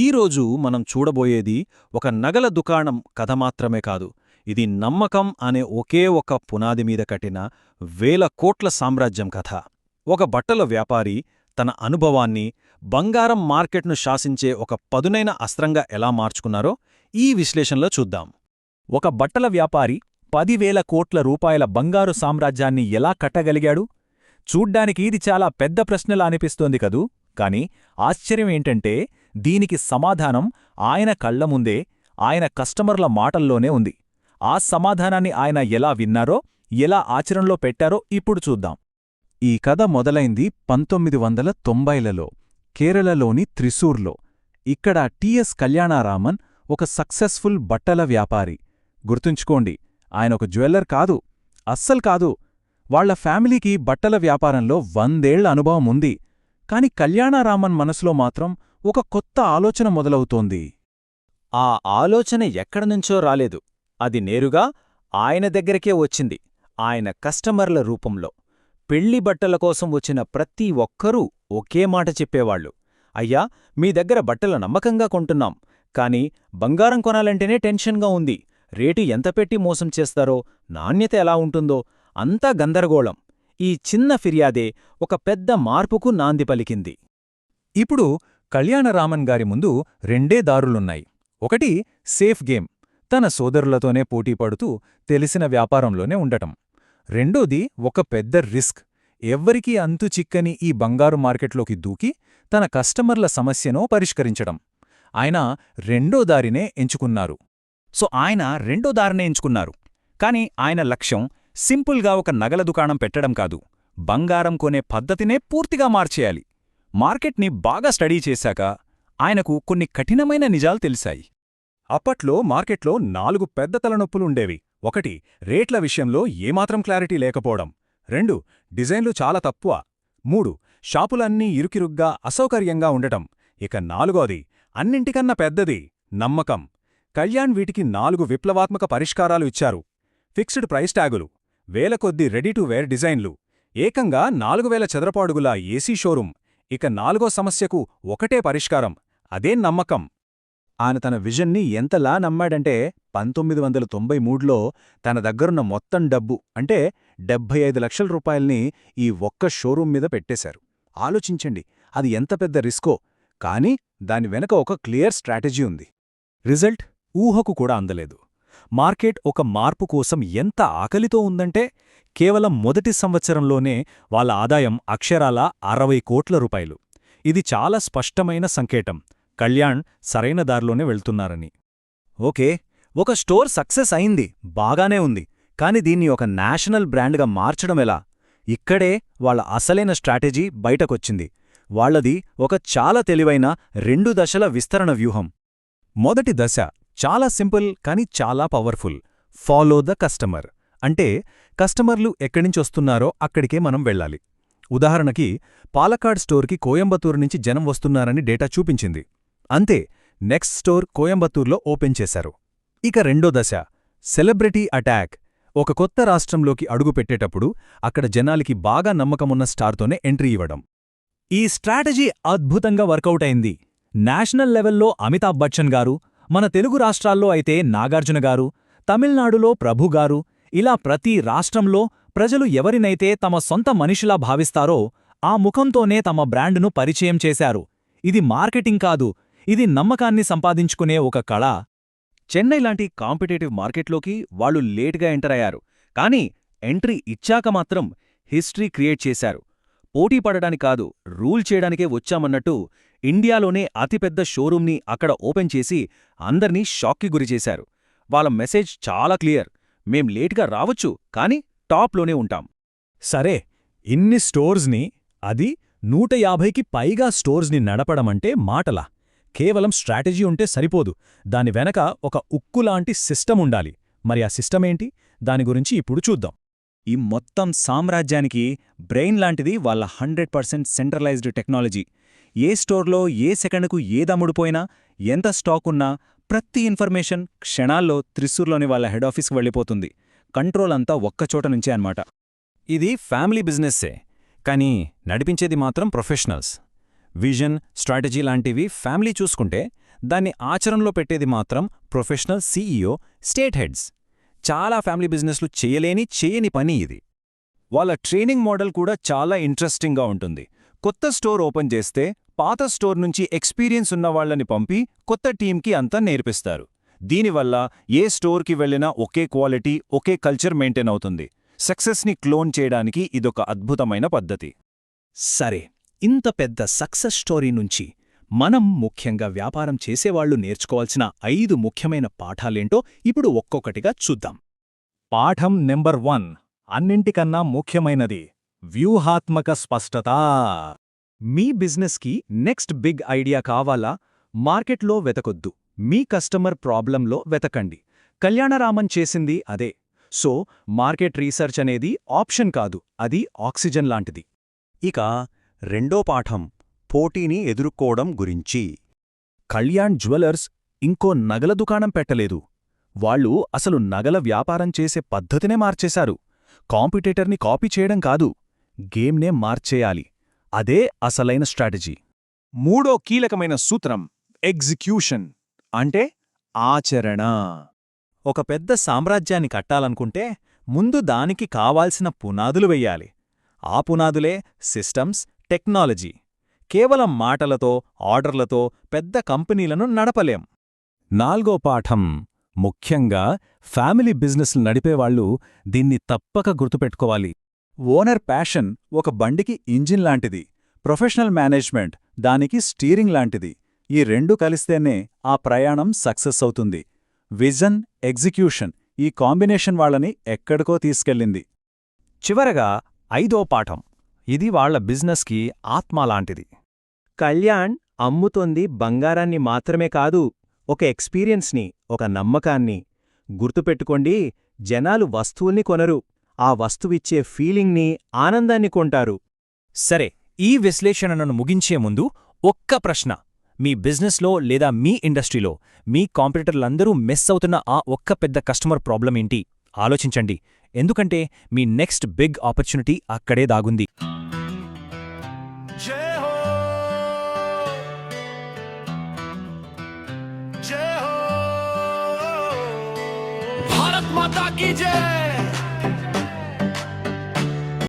ఈరోజు మనం చూడబోయేది ఒక నగల దుకాణం కథ మాత్రమే కాదు. ఇది నమ్మకం అనే ఒకే ఒక పునాది మీద కట్టిన వేల కోట్ల సామ్రాజ్యం కథ. ఒక బట్టల వ్యాపారి తన అనుభవాన్ని బంగారం మార్కెట్ను శాసించే ఒక పదునైన అస్త్రంగా ఎలా మార్చుకున్నారో ఈ విశ్లేషణలో చూద్దాం. ఒక బట్టల వ్యాపారి 10,000 కోట్ల రూపాయల బంగారు సామ్రాజ్యాన్ని ఎలా కట్టగలిగాడు? చూడ్డానికి ఇది చాలా పెద్ద ప్రశ్నలా అనిపిస్తోంది కదూ. కాని ఆశ్చర్యమేంటంటే దీనికి సమాధానం ఆయన కళ్లముందే, ఆయన కస్టమర్ల మాటల్లోనే ఉంది. ఆ సమాధానాన్ని ఆయన ఎలా విన్నారో, ఎలా ఆచరణలో పెట్టారో ఇప్పుడు చూద్దాం. ఈ కథ మొదలైంది 1990లలో కేరళలోని త్రిశూర్లో. ఇక్కడ టిఎస్ కళ్యాణరామన్ ఒక సక్సెస్ఫుల్ బట్టల వ్యాపారి. గుర్తుంచుకోండి, ఆయనొక జ్యువెల్లర్ కాదు, అస్సలు కాదు. వాళ్ల ఫ్యామిలీకి బట్టల వ్యాపారంలో 100 ఏళ్ల అనుభవం ఉంది. కాని కళ్యాణరామన్ మనసులో మాత్రం ఒక కొత్త ఆలోచన మొదలవుతోంది. ఆ ఆలోచన ఎక్కడనుంచో రాలేదు. అది నేరుగా ఆయన దగ్గరకే వచ్చింది, ఆయన కస్టమర్ల రూపంలో. పెళ్లి బట్టల కోసం వచ్చిన ప్రతి ఒక్కరూ ఒకే మాట చెప్పేవాళ్లు. అయ్యా, మీ దగ్గర బట్టల నమ్మకంగా కొంటున్నాం, కాని బంగారం కొనాలంటేనే టెన్షన్గా ఉంది. రేటు ఎంత పెట్టి మోసం చేస్తారో, నాణ్యత ఎలా ఉంటుందో అంతా గందరగోళం. ఈ చిన్న ఫిర్యాదే ఒక పెద్ద మార్పుకు నాంది పలికింది. ఇప్పుడు కళ్యాణరామన్ గారి ముందు రెండే దారులున్నాయి. ఒకటి సేఫ్ గేమ్, తన సోదరులతోనే పోటీపడుతూ తెలిసిన వ్యాపారంలోనే ఉండటం. రెండోది ఒక పెద్ద రిస్క్, ఎవ్వరికీ అంతు చిక్కని ఈ బంగారు మార్కెట్లోకి దూకి తన కస్టమర్ల సమస్యను పరిష్కరించడం. ఆయన రెండో దారినే ఎంచుకున్నారు. కాని ఆయన లక్ష్యం సింపుల్గా ఒక నగల దుకాణం పెట్టడం కాదు, బంగారం కొనే పద్ధతినే పూర్తిగా మార్చేయాలి. మార్కెట్ని బాగా స్టడీ చేశాక ఆయనకు కొన్ని కఠినమైన నిజాలు తెలిసాయి. అప్పట్లో మార్కెట్లో 4 పెద్ద తలనొప్పులుండేవి. 1. రేట్ల విషయంలో ఏమాత్రం క్లారిటీ లేకపోవడం. 2. డిజైన్లు చాలా తక్కువ. 3. షాపులన్నీ ఇరుకిరుగ్గా అసౌకర్యంగా ఉండటం. ఇక 4వది, అన్నింటికన్నా పెద్దది, నమ్మకం. కళ్యాణ్ వీటికి 4 విప్లవాత్మక పరిష్కారాలు ఇచ్చారు. ఫిక్స్డ్ ప్రైస్ ట్యాగులు, వేల కొద్దీ రెడీ టు వేర్ డిజైన్లు, ఏకంగా 4000 చదరపాడుగుల ఏసీ షోరూం. ఇక 4వ సమస్యకు ఒకటే పరిష్కారం, అదే నమ్మకం. ఆయన తన విజన్ని ఎంతలా నమ్మాడంటే 1993లో తన దగ్గరున్న మొత్తం డబ్బు అంటే 75 లక్షల రూపాయల్ని ఈ ఒక్క షోరూం మీద పెట్టేశారు. ఆలోచించండి, అది ఎంత పెద్ద రిస్కో. కాని దాని వెనక ఒక క్లియర్ స్ట్రాటజీ ఉంది. రిజల్ట్ ఊహకు కూడా అందలేదు. మార్కెట్ ఒక మార్పు కోసం ఎంత ఆకలితో ఉందంటే కేవలం మొదటి సంవత్సరంలోనే వాళ్ళ ఆదాయం అక్షరాల 60 కోట్ల రూపాయలు. ఇది చాలా స్పష్టమైన సంకేతం, కళ్యాణ్ సరైన దారిలోనే వెళ్తున్నారని. ఓకే, ఒక స్టోర్ సక్సెస్ అయింది, బాగానే ఉంది. కాని దీన్ని ఒక నేషనల్ బ్రాండ్గా మార్చడం ఎలా? ఇక్కడే వాళ్ళ అసలైన స్ట్రాటజీ బయటకొచ్చింది. వాళ్లది ఒక చాలా తెలివైన 2 దశల విస్తరణ వ్యూహం. మొదటి దశ చాలా సింపుల్ కాని చాలా పవర్ఫుల్. Follow the customer. అంటే కస్టమర్లు ఎక్కడినుంచొస్తున్నారో అక్కడికే మనం వెళ్ళాలి. ఉదాహరణకి పాలక్కాడ్ స్టోర్కి కోయంబత్తూరు నుంచి జనం వస్తున్నారని డేటా చూపించింది. అంతే, నెక్స్ట్ స్టోర్ కోయంబత్తూర్లో ఓపెన్ చేశారు. ఇక రెండో దశ సెలబ్రిటీ అటాక్. ఒక కొత్త రాష్ట్రంలోకి అడుగుపెట్టేటప్పుడు అక్కడ జనాలికి బాగా నమ్మకమున్న స్టార్తోనే ఎంట్రీ ఇవ్వడం. ఈ స్ట్రాటజీ అద్భుతంగా వర్కౌట్ అయింది. నేషనల్ లెవెల్లో అమితాబ్ బచ్చన్ గారు, మన తెలుగు రాష్ట్రాల్లో అయితే నాగార్జున గారు, తమిళనాడులో ప్రభుగారు, ఇలా ప్రతి రాష్ట్రంలో ప్రజలు ఎవరినైతే తమ సొంత మనిషిలా భావిస్తారో ఆ ముఖంతోనే తమ బ్రాండును పరిచయం చేశారు. ఇది మార్కెటింగ్ కాదు, ఇది నమ్మకాన్ని సంపాదించుకునే ఒక కళ. చెన్నై లాంటి కాంపిటేటివ్ మార్కెట్లోకి వాళ్లు లేటుగా ఎంటర్ అయ్యారు. కానీ ఎంట్రీ ఇచ్చాక మాత్రం హిస్టరీ క్రియేట్ చేశారు. పోటీ పడడానికి కాదు, రూల్ చేయడానికే వచ్చామన్నట్టు ఇండియాలోనే అతిపెద్ద షోరూంని అక్కడ ఓపెన్ చేసి అందర్నీ షాక్కి గురిచేశారు. వాళ్ళ మెసేజ్ చాలా క్లియర్, మేం లేటుగా రావచ్చు, కాని టాప్లోనే ఉంటాం. సరే, ఇన్ని స్టోర్స్ని, అది 150కి పైగా స్టోర్స్ని నడపడమంటే మాటలా? కేవలం స్ట్రాటజీ ఉంటే సరిపోదు, దాని వెనక ఒక ఉక్కులాంటి సిస్టమ్ ఉండాలి. మరి ఆ సిస్టమేంటి? దాని గురించి ఇప్పుడు చూద్దాం. ఈ మొత్తం సామ్రాజ్యానికి బ్రెయిన్ లాంటిది వాళ్ళ 100% సెంట్రలైజ్డ్ టెక్నాలజీ. ఏ స్టోర్లో ఏ సెకండ్కు ఏదమ్ముడుపోయినా, ఎంత స్టాకున్నా ప్రతి ఇన్ఫర్మేషన్ క్షణాల్లో త్రిశూర్లోని వాళ్ళ హెడ్ ఆఫీస్కి వెళ్ళిపోతుంది. కంట్రోల్ అంతా ఒక్కచోట నుంచే అన్నమాట. ఇది ఫ్యామిలీ బిజినెస్సే, కానీ నడిపించేది మాత్రం ప్రొఫెషనల్స్. విజన్, స్ట్రాటజీ లాంటివి ఫ్యామిలీ చూసుకుంటే, దాన్ని ఆచరణలో పెట్టేది మాత్రం ప్రొఫెషనల్ సీఈఓ, స్టేట్ హెడ్స్. చాలా ఫ్యామిలీ బిజినెస్లు చేయని పని ఇది. వాళ్ళ ట్రైనింగ్ మోడల్ కూడా చాలా ఇంట్రెస్టింగ్గా ఉంటుంది. కొత్త స్టోర్ ఓపెన్ చేస్తే పాత స్టోర్ నుంచి ఎక్స్పీరియన్స్ ఉన్నవాళ్లని పంపి కొత్త టీంకి అంతా నేర్పిస్తారు. దీనివల్ల ఏ స్టోర్కి వెళ్ళినా ఒకే క్వాలిటీ, ఒకే కల్చర్ మెయింటైన్ అవుతుంది. సక్సెస్ని క్లోన్ చేయడానికి ఇదొక అద్భుతమైన పద్ధతి. సరే, ఇంత పెద్ద సక్సెస్ స్టోరీ నుంచి మనం ముఖ్యంగా వ్యాపారం చేసేవాళ్లు నేర్చుకోవాల్సిన 5 ముఖ్యమైన పాఠాలేంటో ఇప్పుడు ఒక్కొక్కటిగా చూద్దాం. పాఠం నెంబర్ 1, అన్నింటికన్నా ముఖ్యమైనది వ్యూహాత్మక స్పష్టత. మీ బిజినెస్కి నెక్స్ట్ బిగ్ ఐడియా కావాలా? మార్కెట్లో వెతకొద్దు, మీ కస్టమర్ ప్రాబ్లంలో వెతకండి. కళ్యాణరామన్ చేసింది అదే. సో మార్కెట్ రీసెర్చ్ అనేది ఆప్షన్ కాదు, అది ఆక్సిజన్ లాంటిది. ఇక రెండో పాఠం పోటీని ఎదుర్కోవడం గురించి. కళ్యాణ్ జ్యువెలర్స్ ఇంకో నగల దుకాణం పెట్టలేదు. వాళ్ళు అసలు నగల వ్యాపారం చేసే పద్ధతినే మార్చేశారు. కాంపిటేటర్ని కాపీ చేయడం కాదు, గేమ్నే మార్చేయాలి. అదే అసలైన స్ట్రాటజీ. మూడో కీలకమైన సూత్రం ఎగ్జిక్యూషన్, అంటే ఆచరణ. ఒక పెద్ద సామ్రాజ్యాన్ని కట్టాలనుకుంటే ముందు దానికి కావాల్సిన పునాదులు వెయ్యాలి. ఆ పునాదులే సిస్టమ్స్, టెక్నాలజీ. కేవలం మాటలతో, ఆర్డర్లతో పెద్ద కంపెనీలను నడపలేం. నాల్గో పాఠం, ముఖ్యంగా ఫ్యామిలీ బిజినెస్లు నడిపేవాళ్లు దీన్ని తప్పక గుర్తుపెట్టుకోవాలి. ఓనర్ ప్యాషన్ ఒక బండికి ఇంజిన్ లాంటిది, ప్రొఫెషనల్ మేనేజ్మెంట్ దానికి స్టీరింగ్ లాంటిది. ఈ రెండు కలిస్తేనే ఆ ప్రయాణం సక్సెస్ అవుతుంది. విజన్, ఎగ్జిక్యూషన్, ఈ కాంబినేషన్ వాళ్ళని ఎక్కడికో తీసుకెళ్ళింది. చివరగా 5వ పాఠం, ఇది వాళ్ల బిజినెస్కి ఆత్మలాంటిది. కళ్యాణ్ అమ్ముతోంది బంగారాన్ని మాత్రమే కాదు, ఒక ఎక్స్పీరియన్స్ని, ఒక నమ్మకాన్ని. గుర్తుపెట్టుకోండి, జనాలు వస్తువుల్ని కొనరు, ఆ వస్తువిచ్చే ఫీలింగ్ని, ఆనందాన్ని కొంటారు. సరే, ఈ విశ్లేషణను ముగించే ముందు ఒక్క ప్రశ్న. మీ బిజినెస్లో లేదా మీ ఇండస్ట్రీలో మీ కాంపిటీటర్లందరూ మిస్ అవుతున్న ఆ ఒక్క పెద్ద కస్టమర్ ప్రాబ్లం ఏంటి? ఆలోచించండి. ఎందుకంటే మీ నెక్స్ట్ బిగ్ ఆపర్చునిటీ అక్కడే దాగుంది. भारत माता की जय।